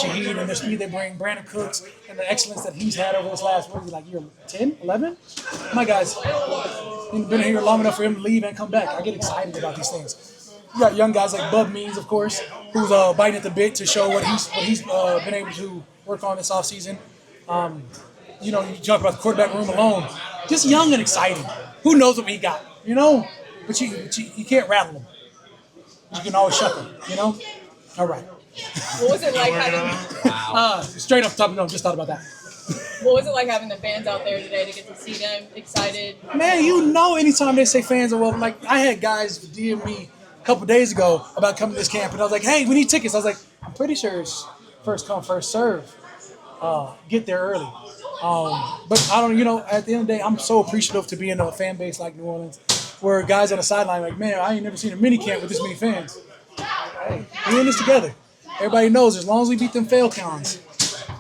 Shaheed and the speed they bring, Brandon Cooks and the excellence that he's had over this last, what is he, like year 10, 11? My guy's been here long enough for him to leave and come back. I get excited about these things. You got young guys like Bub Means, of course, who's biting at the bit to show what he's been able to work on this offseason. You talk about the quarterback room alone. Just young and exciting. Who knows what we got, But you can't rattle them. You can always shut them, All right. What was it like having... Straight up top, just thought about that. What was it like having the fans out there today to get to see them excited? Man, anytime they say fans are welcome, like I had guys DM me a couple days ago about coming to this camp, and I was like, hey, we need tickets. I was like, I'm pretty sure it's first come, first serve. Get there early. But I don't, at the end of the day, I'm so appreciative to be in a fan base like New Orleans, where guys on the sideline like, man, I ain't never seen a mini camp with this many fans. Hey, we're in this together. Everybody knows as long as we beat them fail counts,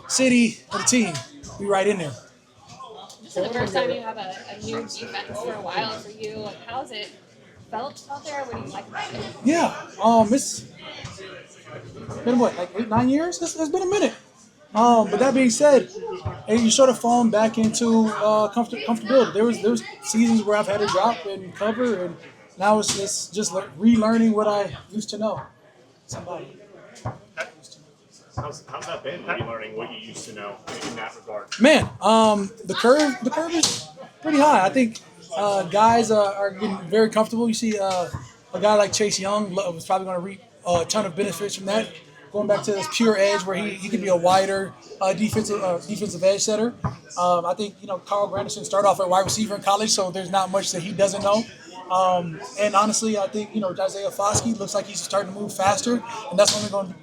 city and the team, we right in there. This is the first time you have a new defense for a while for you. Like, how's it felt out there? What do you like about it? Yeah, it's been what, like 8-9 years? It's been a minute. But that being said, you sort of fallen back into comfortability. There was seasons where I've had to drop and cover, and now it's just relearning what I used to know. Somebody. How's that been? Relearning what you used to know in that regard. Man, the curve is pretty high. I think guys are getting very comfortable. You see a guy like Chase Young was probably going to reap a ton of benefits from that. Going back to this pure edge where he can be a wider defensive edge setter. I think, Carl Granderson started off at wide receiver in college, so there's not much that he doesn't know. And honestly, I think, Isaiah Foskey looks like he's starting to move faster, and that's only going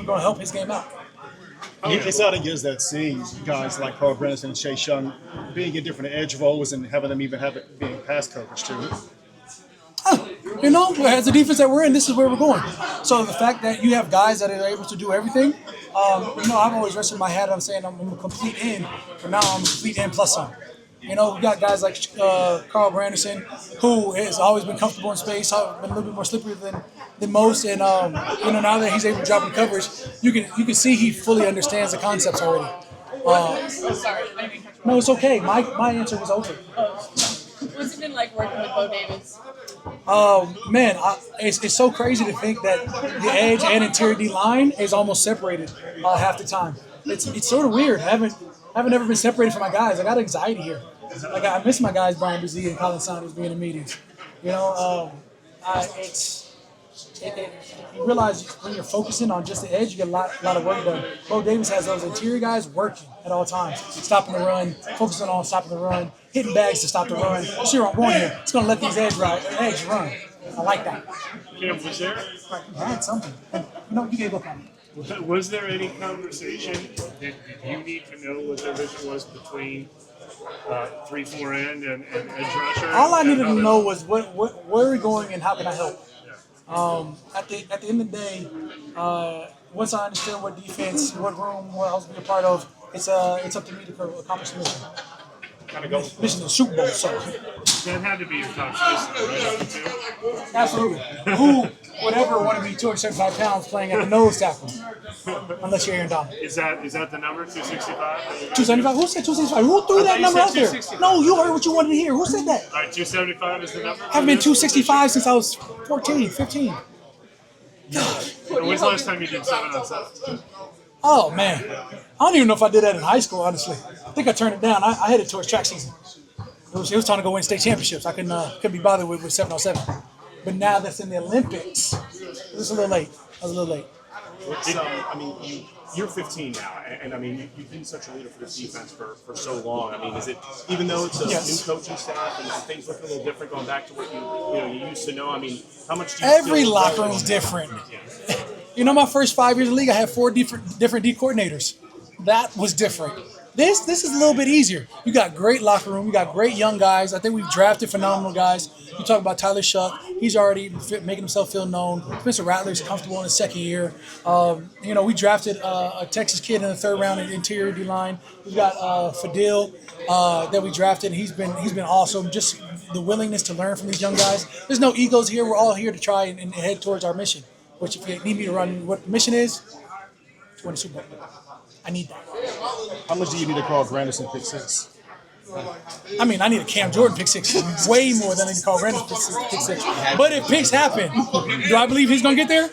to help his game out. It's out of years that seeing guys like Carl Granderson and Chase Young being in different edge roles and having them even have it being pass coverage too. As the defense that we're in, this is where we're going. So the fact that you have guys that are able to do everything, I've always rested my hat on saying I'm a complete end. But now I'm a complete end plus some. We got guys like Carl Granderson, who has always been comfortable in space, been a little bit more slippery than most, and now that he's able to drop in coverage, you can see he fully understands the concepts already. Sorry, I didn't catch No, it's okay. My answer was over. What's it been like working with Bo Davis? Man, it's so crazy to think that the edge and interior D line is almost separated half the time. It's sort of weird. I haven't ever been separated from my guys. I got anxiety here. Like I miss my guys, Brian Brzee and Colin Saunders, being in meetings. You realize when you're focusing on just the edge, you get a lot of work done. Bo Davis has those interior guys working at all times, stopping the run, focusing on stopping the run, hitting bags to stop the run. See where I'm going here. It's going to let these edge run. I like that. Cam, was there? I had something. You gave up on me. Was there any conversation? Did you need to know what their vision was between 3-4 end and edge rusher? All I needed to know was where are we going and how can I help. At the end of the day, once I understand what defense, what room, what I was being a part of, it's up to me to accomplish the mission. Mission is Super Bowl, so. That had to be your top choice, right? Absolutely. Who would ever want to be 275 pounds playing at the nose tackle? Unless you're Aaron Donald. Is that the number, 265? 275? Who said 265? Who threw that number out there? No, you heard what you wanted to hear. Who said that? All right, 275 is the number? I've been 265 since I was 14, 15. When was the last time you did 7-on-7? Oh, man. I don't even know if I did that in high school, honestly. I think I turned it down. I headed towards track season. It was time to go win state championships. I couldn't be bothered with 7-on-7. But now that's in the Olympics, it was a little late. I was a little late. You're 15 now, and you've been such a leader for this defense for so long. Is it, even though it's a new coaching staff and things look a little different going back to what you used to know? How much do you Every locker room's different. My first 5 years in the league, I had 4 different D coordinators. That was different. This is a little bit easier. You got great locker room. You got great young guys. I think we've drafted phenomenal guys. You talk about Tyler Shuck. He's already making himself feel known. Spencer Rattler's comfortable in his second year. We drafted a Texas kid in the 3rd round in the interior D-line. We've got Fadil that we drafted. He's been awesome. Just the willingness to learn from these young guys. There's no egos here. We're all here to try and head towards our mission, which if you need me to run what the mission is, win a Super Bowl. I need that. How much do you need to call Granderson pick six? I mean, I need a Cam Jordan pick six way more than I need to call Granderson pick six. But if picks happen, do I believe he's going to get there?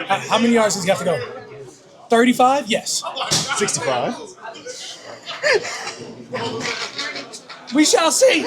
How many yards does he have to go? 35? Yes. 65. We shall see.